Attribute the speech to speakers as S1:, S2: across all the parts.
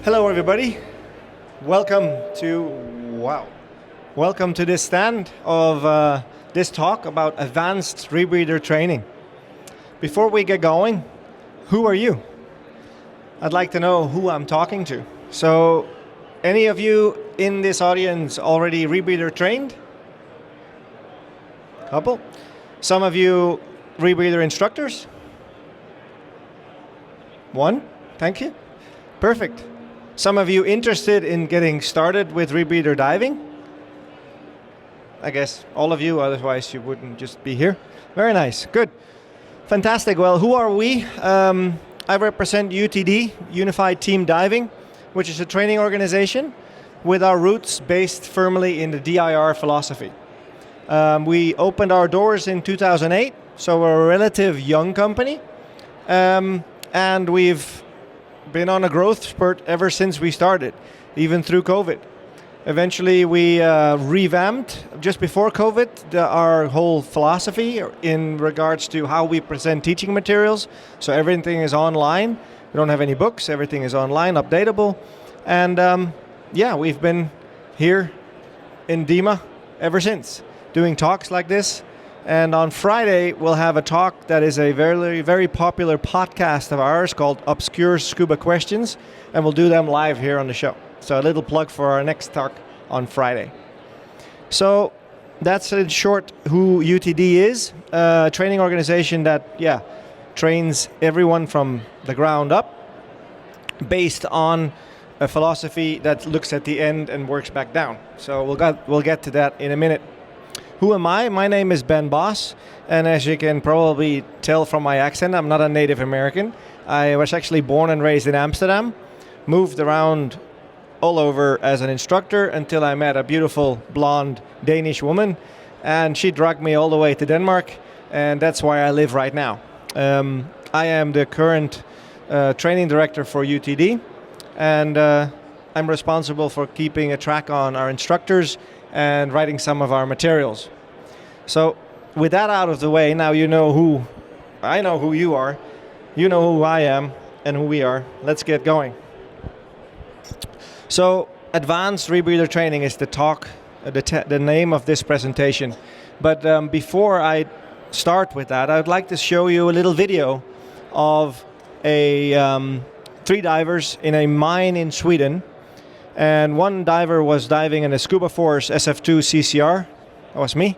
S1: Hello everybody, welcome to this stand of this talk about advanced rebreather training. Before we get going, who are you? I'd like to know who I'm talking to. So, any of you in this audience already rebreather trained? Couple. Some of you rebreather instructors? One, thank you. Perfect. Some of you interested in getting started with rebreather diving? I guess all of you, otherwise you wouldn't just be here. Very nice, good. Fantastic, well, who are we? I represent UTD, Unified Team Diving, which is a training organization with our roots based firmly in the DIR philosophy. We opened our doors in 2008, so we're a relative young company, and we've been on a growth spurt ever since we started, even through COVID. Eventually we revamped, just before COVID, our whole philosophy in regards to how we present teaching materials. So everything is online. We don't have any books. Everything is online, updatable. And we've been here in DEMA ever since, doing talks like this. And on Friday, we'll have a talk that is a very, very popular podcast of ours called Obscure Scuba Questions, and we'll do them live here on the show. So a little plug for our next talk on Friday. So that's in short who UTD is, a training organization that, trains everyone from the ground up, based on a philosophy that looks at the end and works back down. So we'll get to that in a minute. Who am I? My name is Ben Boss, and as you can probably tell from my accent, I'm not a Native American. I was actually born and raised in Amsterdam, moved around all over as an instructor until I met a beautiful blonde Danish woman, and she dragged me all the way to Denmark, and that's where I live right now. I am the current training director for UTD, and I'm responsible for keeping a track on our instructors and writing some of our materials. So with that out of the way, now you know who I know who you are, you know who I am and who we are. Let's get going. So advanced rebreather training is the talk, the name of this presentation. But before I start with that, I would like to show you a little video of three divers in a mine in Sweden. And one diver was diving in a Scuba Force SF2 CCR. That was me.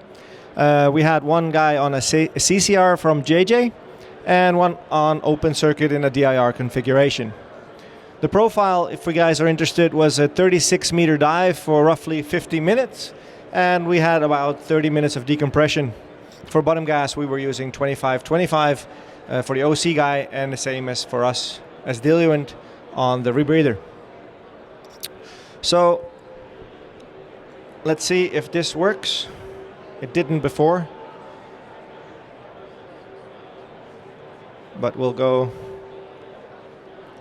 S1: We had one guy on a CCR from JJ and one on open circuit in a DIR configuration. The profile, if you guys are interested, was a 36-meter dive for roughly 50 minutes, and we had about 30 minutes of decompression. For bottom gas, we were using 25-25 for the OC guy, and the same as for us as diluent on the rebreather. So let's see if this works. It didn't before, but we'll go.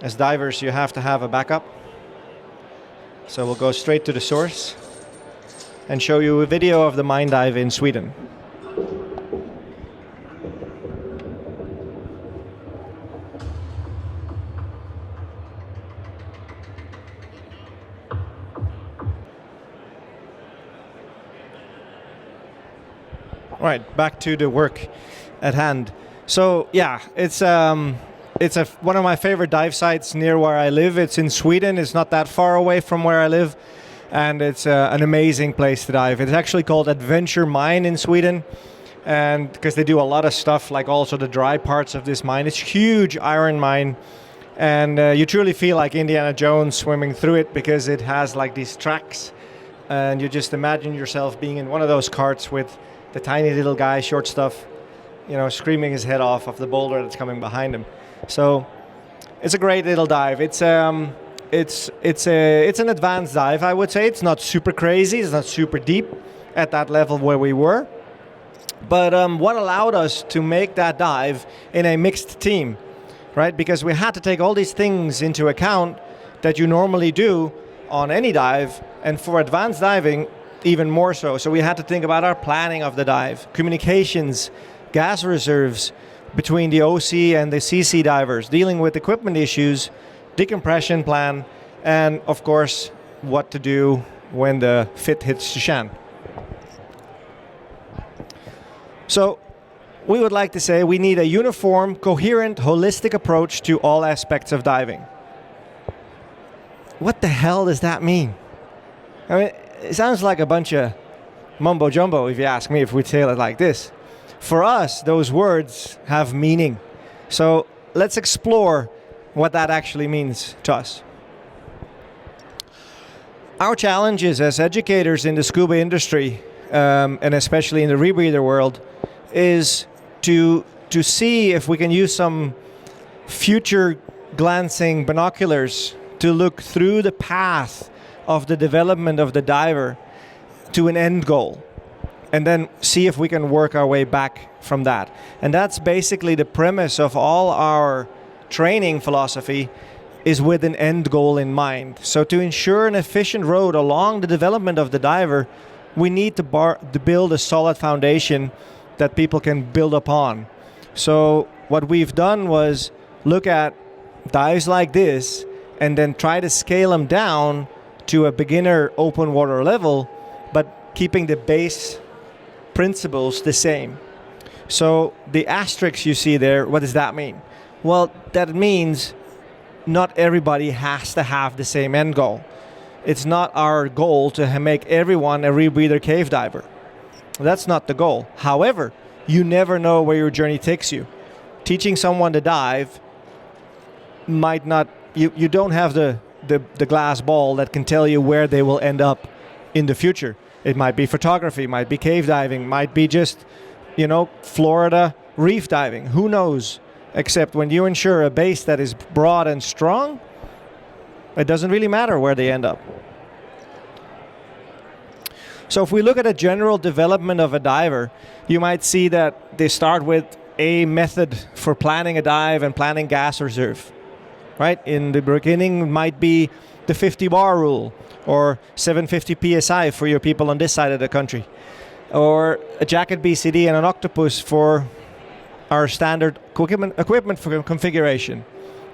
S1: As divers, you have to have a backup. So we'll go straight to the source and show you a video of the mine dive in Sweden. Right, back to the work at hand. So it's one of my favorite dive sites near where I live. It's in Sweden. It's not that far away from where I live, and it's an amazing place to dive. It's actually called Adventure Mine in Sweden, and because they do a lot of stuff, like also the dry parts of this mine. It's a huge iron mine, and you truly feel like Indiana Jones swimming through it because it has like these tracks, and you just imagine yourself being in one of those carts with the tiny little guy, short stuff, screaming his head off of the boulder that's coming behind him. So it's a great little dive. It's an advanced dive, I would say. It's not super crazy. It's not super deep at that level where we were. But what allowed us to make that dive in a mixed team, right? Because we had to take all these things into account that you normally do on any dive, and for advanced diving, even more so. So we had to think about our planning of the dive, communications, gas reserves between the OC and the CC divers, dealing with equipment issues, decompression plan, and of course, what to do when the fit hits the shan. So we would like to say we need a uniform, coherent, holistic approach to all aspects of diving. What the hell does that mean? I mean, it sounds like a bunch of mumbo jumbo if you ask me, if we say it like this. For us, those words have meaning. So let's explore what that actually means to us. Our challenges as educators in the scuba industry, and especially in the rebreather world, is to see if we can use some future glancing binoculars to look through the path of the development of the diver to an end goal, and then see if we can work our way back from that. And that's basically the premise of all our training philosophy, is with an end goal in mind. So to ensure an efficient road along the development of the diver, we need to build a solid foundation that people can build upon. So what we've done was look at dives like this and then try to scale them down to a beginner open water level, but keeping the base principles the same. So the asterisk you see there, what does that mean? Well, that means not everybody has to have the same end goal. It's not our goal to make everyone a rebreather cave diver. That's not the goal. However, you never know where your journey takes you. Teaching someone to dive might not, you don't have the glass ball that can tell you where they will end up in the future. It might be photography, might be cave diving, might be just, Florida reef diving. Who knows? Except when you ensure a base that is broad and strong, it doesn't really matter where they end up. So if we look at a general development of a diver, you might see that they start with a method for planning a dive and planning gas reserve. Right? In the beginning, it might be the 50 bar rule, or 750 psi for your people on this side of the country, or a jacket BCD and an octopus for our standard equipment for configuration.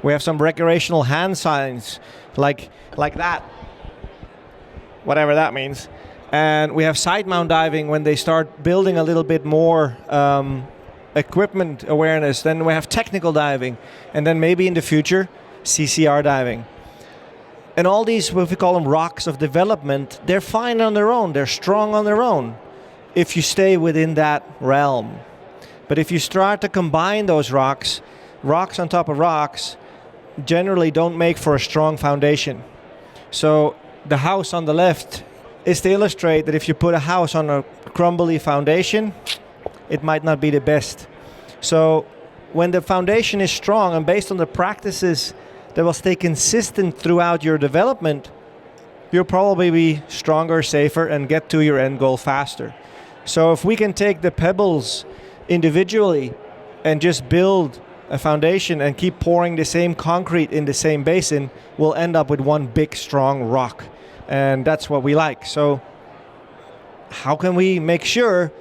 S1: We have some recreational hand signs like that, whatever that means. And we have side mount diving when they start building a little bit more equipment awareness. Then we have technical diving, and then maybe in the future, CCR diving. And all these, what we call them rocks of development, they're fine on their own, they're strong on their own, if you stay within that realm. But if you start to combine those rocks on top of rocks, generally don't make for a strong foundation. So the house on the left is to illustrate that if you put a house on a crumbly foundation, it might not be the best. So when the foundation is strong and based on the practices that will stay consistent throughout your development, you'll probably be stronger, safer, and get to your end goal faster. So if we can take the pebbles individually and just build a foundation and keep pouring the same concrete in the same basin, we'll end up with one big, strong rock. And that's what we like. So how can we make sure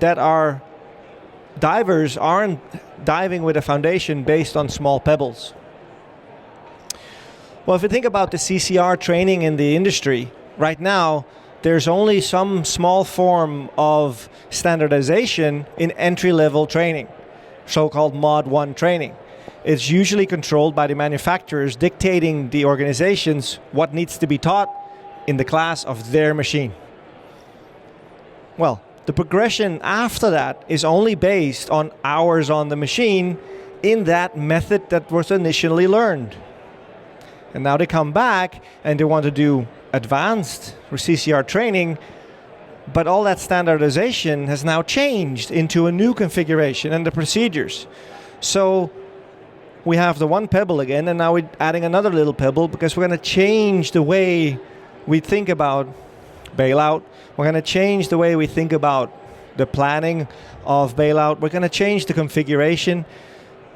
S1: that our divers aren't diving with a foundation based on small pebbles? Well, if you think about the CCR training in the industry, right now, there's only some small form of standardization in entry-level training, so-called Mod 1 training. It's usually controlled by the manufacturers dictating the organizations what needs to be taught in the class of their machine. Well, the progression after that is only based on hours on the machine in that method that was initially learned. And now they come back and they want to do advanced CCR training, but all that standardization has now changed into a new configuration and the procedures. So we have the one pebble again, and now we're adding another little pebble because we're going to change the way we think about bailout. We're going to change the way we think about the planning of bailout. We're going to change the configuration.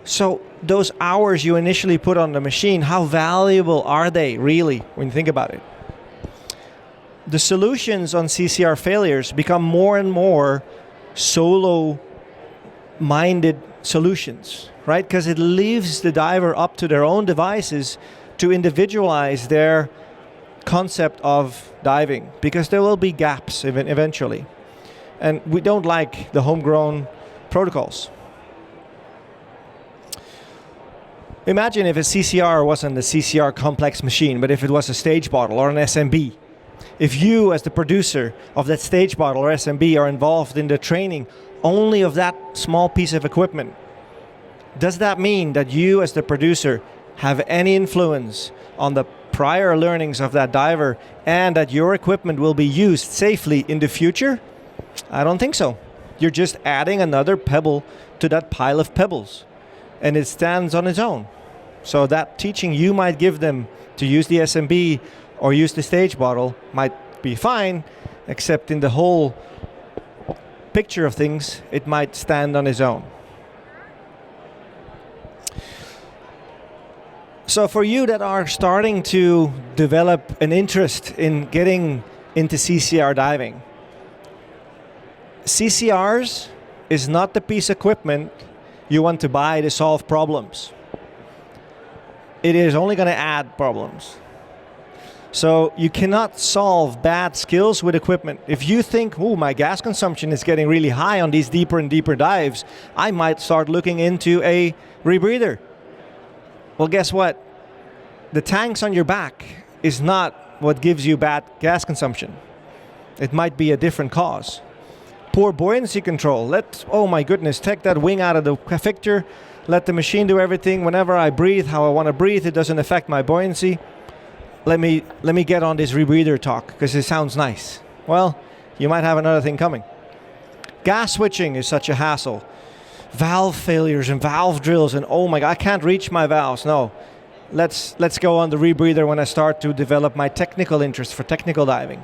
S1: So those hours you initially put on the machine, how valuable are they really when you think about it? The solutions on CCR failures become more and more solo-minded solutions, right? Because it leaves the diver up to their own devices to individualize their concept of diving, because there will be gaps eventually. And we don't like the homegrown protocols. Imagine if a CCR wasn't a CCR complex machine, but if it was a stage bottle or an SMB. If you, as the producer of that stage bottle or SMB, are involved in the training only of that small piece of equipment, does that mean that you, as the producer, have any influence on the prior learnings of that diver and that your equipment will be used safely in the future? I don't think so. You're just adding another pebble to that pile of pebbles, and it stands on its own. So that teaching you might give them to use the SMB or use the stage bottle might be fine, except in the whole picture of things, it might stand on its own. So for you that are starting to develop an interest in getting into CCR diving, CCRs is not the piece of equipment you want to buy to solve problems. It is only going to add problems. So you cannot solve bad skills with equipment. If you think, oh, my gas consumption is getting really high on these deeper and deeper dives, I might start looking into a rebreather. Well, guess what? The tanks on your back is not what gives you bad gas consumption. It might be a different cause. Poor buoyancy control. Oh my goodness, take that wing out of the picture. Let the machine do everything. Whenever I breathe, how I want to breathe, it doesn't affect my buoyancy. Let me get on this rebreather talk because it sounds nice. Well, you might have another thing coming. Gas switching is such a hassle. Valve failures and valve drills, and oh my God, I can't reach my valves. No, let's go on the rebreather when I start to develop my technical interest for technical diving.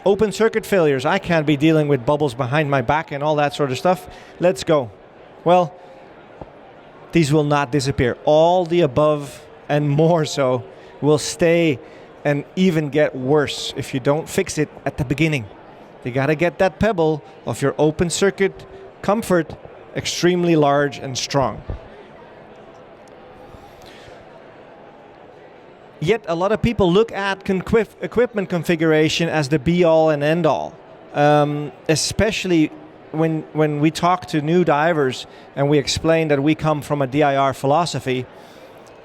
S1: Open circuit failures, I can't be dealing with bubbles behind my back and all that sort of stuff. Let's go. Well, these will not disappear. All the above and more so will stay and even get worse if you don't fix it at the beginning. You gotta get that pebble of your open circuit comfort extremely large and strong. Yet a lot of people look at equipment configuration as the be-all and end-all, especially when we talk to new divers and we explain that we come from a DIR philosophy.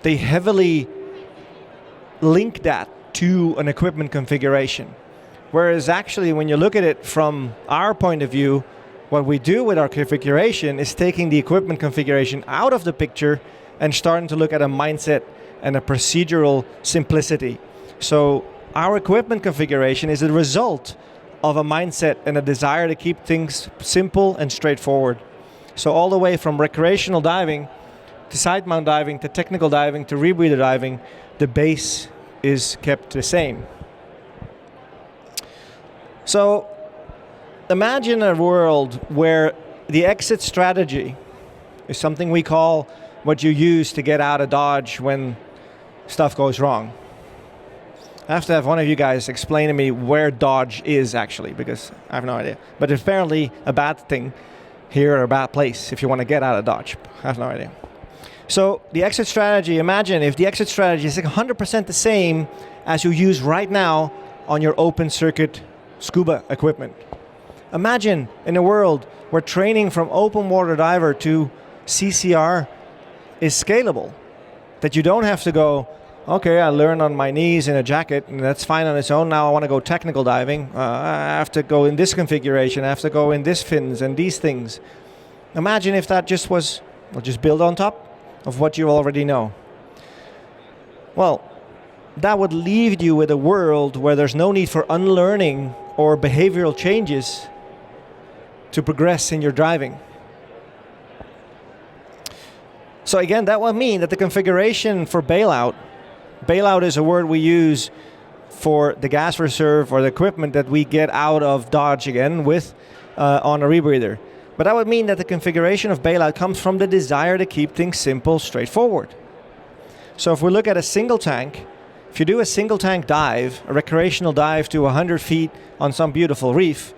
S1: They heavily link that to an equipment configuration. Whereas actually when you look at it from our point of view, what we do with our configuration is taking the equipment configuration out of the picture and starting to look at a mindset and a procedural simplicity. So our equipment configuration is a result of a mindset and a desire to keep things simple and straightforward. So all the way from recreational diving to side mount diving to technical diving to rebreather diving, the base is kept the same. So imagine a world where the exit strategy is something we call what you use to get out of Dodge when stuff goes wrong. I have to have one of you guys explain to me where Dodge is actually, because I have no idea. But it's apparently a bad thing here or a bad place if you want to get out of Dodge. I have no idea. So the exit strategy, imagine if the exit strategy is 100% the same as you use right now on your open circuit scuba equipment. Imagine in a world where training from open water diver to CCR is scalable. That you don't have to go, okay, I learned on my knees in a jacket, and that's fine on its own. Now I want to go technical diving. I have to go in this configuration. I have to go in this fins and these things. Imagine if that just was, well, just build on top of what you already know. Well, that would leave you with a world where there's no need for unlearning or behavioral changes to progress in your driving. So again, that would mean that the configuration for bailout is a word we use for the gas reserve or the equipment that we get out of Dodge again with on a rebreather. But that would mean that the configuration of bailout comes from the desire to keep things simple, straightforward. So if we look at a single tank, if you do a single tank dive, a recreational dive to 100 feet on some beautiful reef,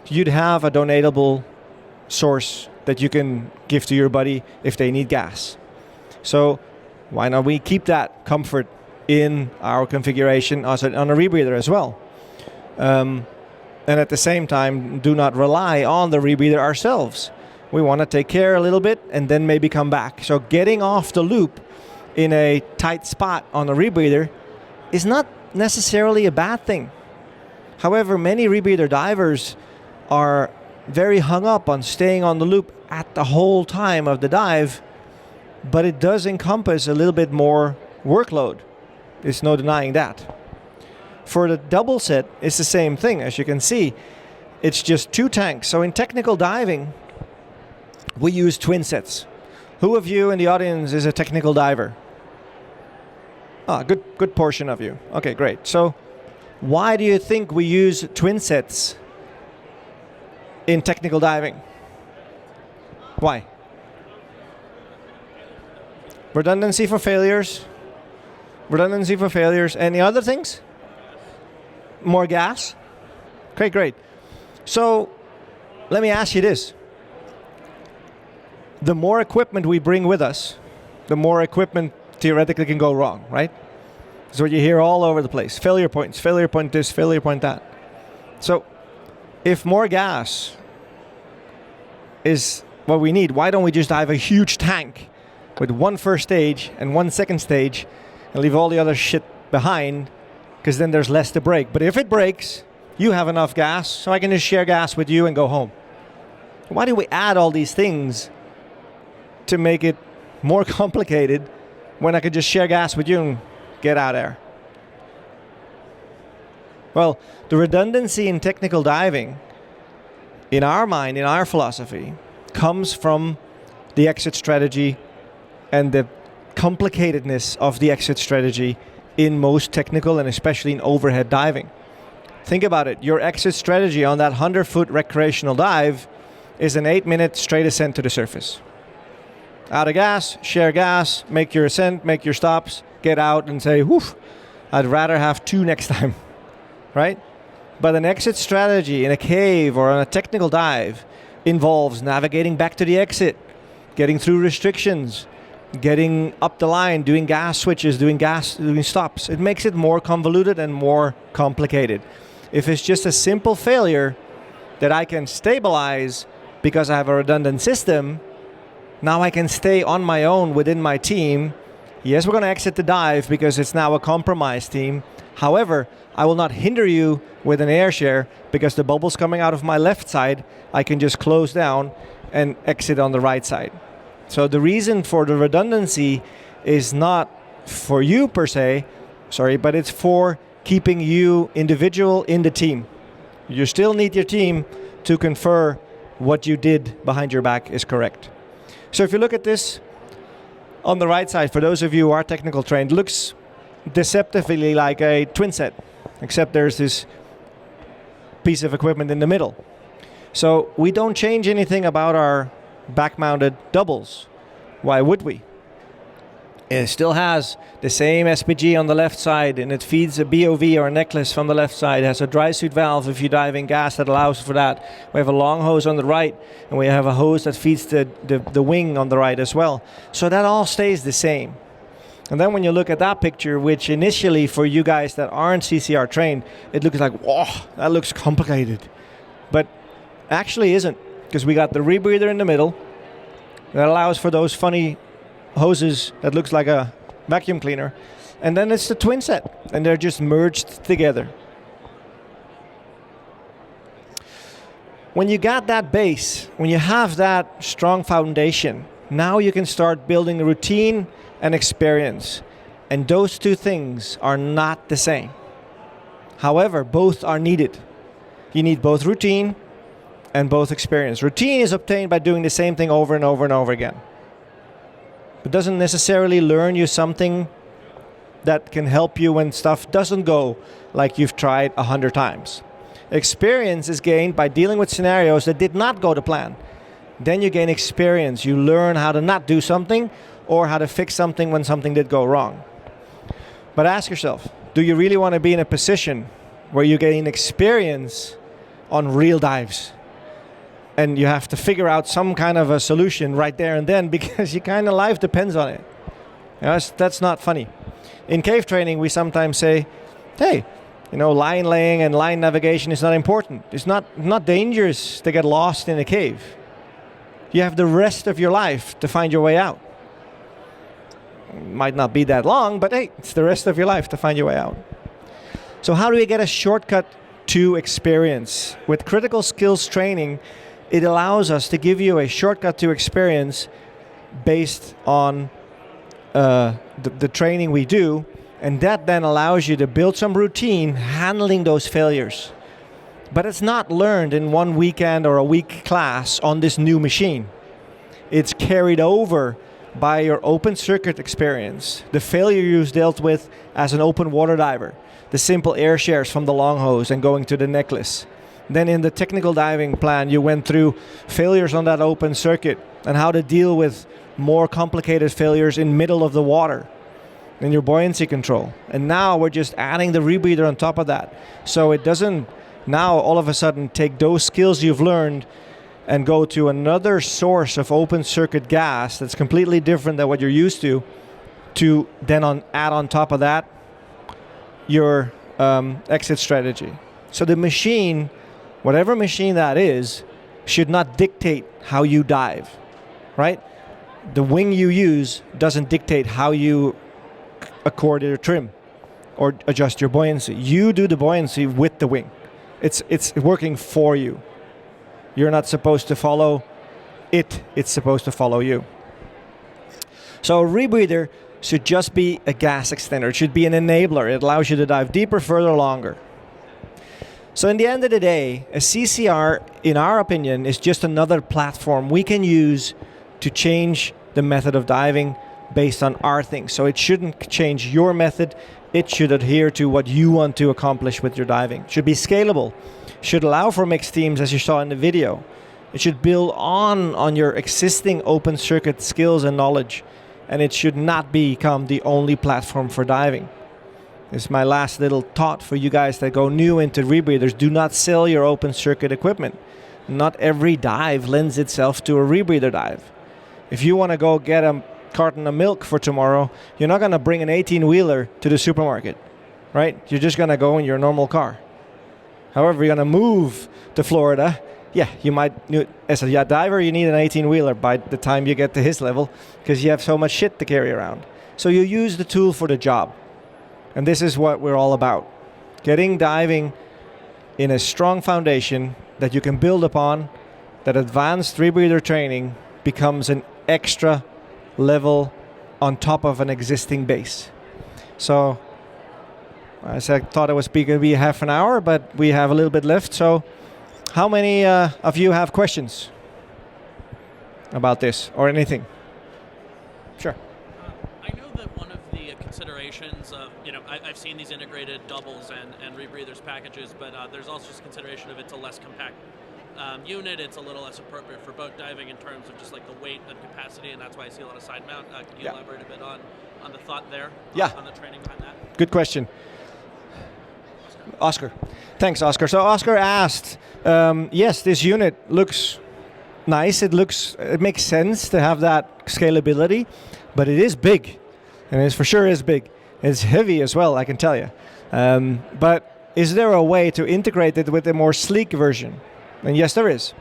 S1: you'd have a donatable source that you can give to your buddy if they need gas. So why not we keep that comfort in our configuration on a rebreather as well. And at the same time, do not rely on the rebreather ourselves. We want to take care a little bit and then maybe come back. So getting off the loop in a tight spot on a rebreather is not necessarily a bad thing. However, many rebreather divers are very hung up on staying on the loop at the whole time of the dive, but it does encompass a little bit more workload. There's no denying that. For the double set, it's the same thing. As you can see, it's just 2 tanks. So in technical diving, we use twin sets. Who of you in the audience is a technical diver? Good portion of you. Okay, great. So why do you think we use twin sets in technical diving? Why? Redundancy for failures. Redundancy for failures. Any other things? More gas? Okay, great. So let me ask you this. The more equipment we bring with us, the more equipment theoretically can go wrong, right? That's what you hear all over the place. Failure points, failure point this, failure point that. So if more gas is what we need, why don't we just dive a huge tank with 1 first stage and 1 second stage and leave all the other shit behind, because then there's less to break. But if it breaks, you have enough gas, so I can just share gas with you and go home. Why do we add all these things to make it more complicated when I could just share gas with you and get out there? Well, the redundancy in technical diving, in our mind, in our philosophy, comes from the exit strategy and the complicatedness of the exit strategy in most technical and especially in overhead diving. Think about it. Your exit strategy on that 100-foot recreational dive is an 8-minute straight ascent to the surface. Out of gas, share gas, make your ascent, make your stops, get out and say, whew, I'd rather have 2 next time, right? But an exit strategy in a cave or on a technical dive involves navigating back to the exit, getting through restrictions, getting up the line, doing gas switches, doing stops. It makes it more convoluted and more complicated. If it's just a simple failure that I can stabilize because I have a redundant system, now I can stay on my own within my team. Yes, we're going to exit the dive because it's now a compromised team. However, I will not hinder you with an air share because the bubble's coming out of my left side. I can just close down and exit on the right side. So the reason for the redundancy is not for you per se, but it's for keeping you individual in the team. You still need your team to confer what you did behind your back is correct. So if you look at this on the right side, for those of you who are technical trained, it looks deceptively like a twin set, except there's this piece of equipment in the middle. So we don't change anything about our back-mounted doubles. Why would we? It still has the same SPG on the left side, and it feeds a BOV or a necklace from the left side. It has a dry suit valve if you dive in gas that allows for that. We have a long hose on the right, and we have a hose that feeds the wing on the right as well. So that all stays the same. And then when you look at that picture, which initially for you guys that aren't CCR trained, it looks like, whoa, that looks complicated. But actually isn't, because we got the rebreather in the middle that allows for those funny hoses that looks like a vacuum cleaner. And then it's the twin set, and they're just merged together. When you got that base, when you have that strong foundation, now you can start building a routine and experience. And those two things are not the same. However, both are needed. You need both routine and both experience. Routine is obtained by doing the same thing over and over and over again. It doesn't necessarily learn you something that can help you when stuff doesn't go like you've tried 100 times. Experience is gained by dealing with scenarios that did not go to plan. Then you gain experience. You learn how to not do something or how to fix something when something did go wrong. But ask yourself, do you really want to be in a position where you gain experience on real dives? And you have to figure out some kind of a solution right there and then because your kind of life depends on it. You know, that's not funny. In cave training, we sometimes say, hey, line laying and line navigation is not important. It's not dangerous to get lost in a cave. You have the rest of your life to find your way out. Might not be that long, but hey, it's the rest of your life to find your way out. So how do we get a shortcut to experience? With critical skills training, it allows us to give you a shortcut to experience based on the training we do, and that then allows you to build some routine handling those failures. But it's not learned in one weekend or a week class on this new machine. It's carried over by your open circuit experience, the failure you've dealt with as an open water diver, the simple air shares from the long hose and going to the necklace. Then in the technical diving plan, you went through failures on that open circuit and how to deal with more complicated failures in middle of the water in your buoyancy control. And now we're just adding the rebreather on top of that. So it doesn't now all of a sudden take those skills you've learned and go to another source of open circuit gas that's completely different than what you're used to then add on top of that your exit strategy. So the machine, whatever machine that is, should not dictate how you dive, right? The wing you use doesn't dictate how you accord your trim or adjust your buoyancy. You do the buoyancy with the wing. It's working for you. You're not supposed to follow it. It's supposed to follow you. So a rebreather should just be a gas extender. It should be an enabler. It allows you to dive deeper, further, longer. So in the end of the day, a CCR, in our opinion, is just another platform we can use to change the method of diving based on our things. So it shouldn't change your method. It should adhere to what you want to accomplish with your diving. It should be scalable. It should allow for mixed teams, as you saw in the video. It should build on your existing open circuit skills and knowledge. And it should not become the only platform for diving. This is my last little thought for you guys that go new into rebreathers. Do not sell your open circuit equipment. Not every dive lends itself to a rebreather dive. If you want to go get a carton of milk for tomorrow, you're not going to bring an 18-wheeler to the supermarket, right? You're just going to go in your normal car. However, you're going to move to Florida. Yeah, you might, as a diver, you need an 18-wheeler by the time you get to his level because you have so much shit to carry around. So you use the tool for the job. And this is what we're all about. Getting diving in a strong foundation that you can build upon, that advanced rebreather training becomes an extra level on top of an existing base. So, as I thought it was going to be half an hour, but we have a little bit left. So, how many of you have questions about this or anything? Sure.
S2: I know that one of the considerations of, I've seen these integrated doubles and rebreathers packages, but there's also just consideration of it's a less compact unit. It's a little less appropriate for boat diving in terms of just like the weight and capacity, and that's why I see a lot of side mount. Can you elaborate a bit on the thought there?
S1: Yeah.
S2: On the training behind that?
S1: Good question. Oscar. Thanks, Oscar. So Oscar asked, yes, this unit looks nice. It makes sense to have that scalability, but it is big. And it for sure is big. It's heavy as well, I can tell you. But is there a way to integrate it with a more sleek version? And yes, there is.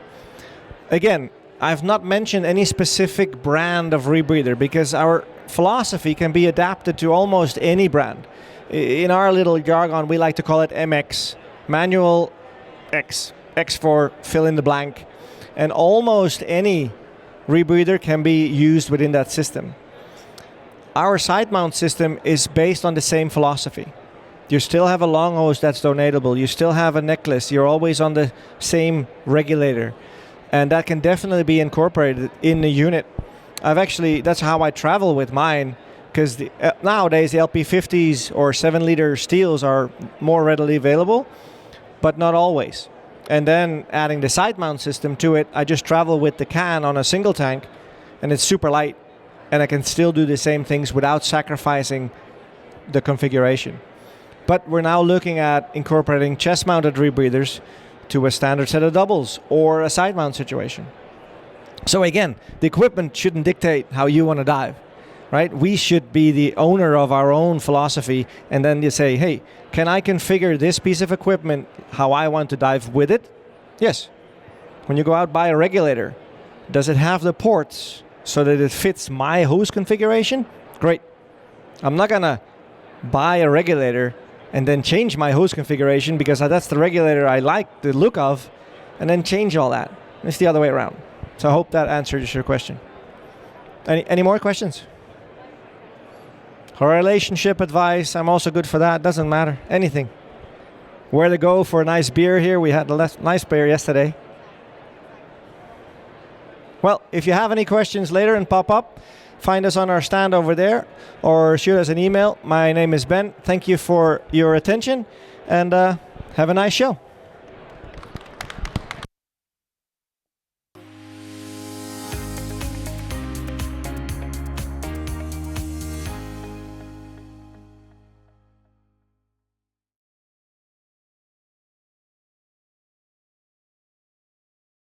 S1: Again, I've not mentioned any specific brand of rebreather because our philosophy can be adapted to almost any brand. In our little jargon, we like to call it MX, manual X. X for fill in the blank. And almost any rebreather can be used within that system. Our side mount system is based on the same philosophy. You still have a long hose that's donatable. You still have a necklace. You're always on the same regulator. And that can definitely be incorporated in the unit. That's how I travel with mine, because nowadays the LP50s or 7-liter steels are more readily available, but not always. And then adding the side mount system to it, I just travel with the can on a single tank, and it's super light. And I can still do the same things without sacrificing the configuration. But we're now looking at incorporating chest-mounted rebreathers to a standard set of doubles or a side mount situation. So again, the equipment shouldn't dictate how you want to dive. right? We should be the owner of our own philosophy, and then you say, hey, can I configure this piece of equipment how I want to dive with it? Yes. When you go out, buy a regulator, does it have the ports so that it fits my hose configuration? Great. I'm not gonna buy a regulator and then change my hose configuration because that's the regulator I like the look of, and then change all that. It's the other way around. So I hope that answers your question. Any more questions? Relationship advice, I'm also good for that. Doesn't matter. Anything. Where to go for a nice beer here. We had a nice beer yesterday. Well, if you have any questions later and pop up, find us on our stand over there or shoot us an email. My name is Ben. Thank you for your attention, and have a nice show.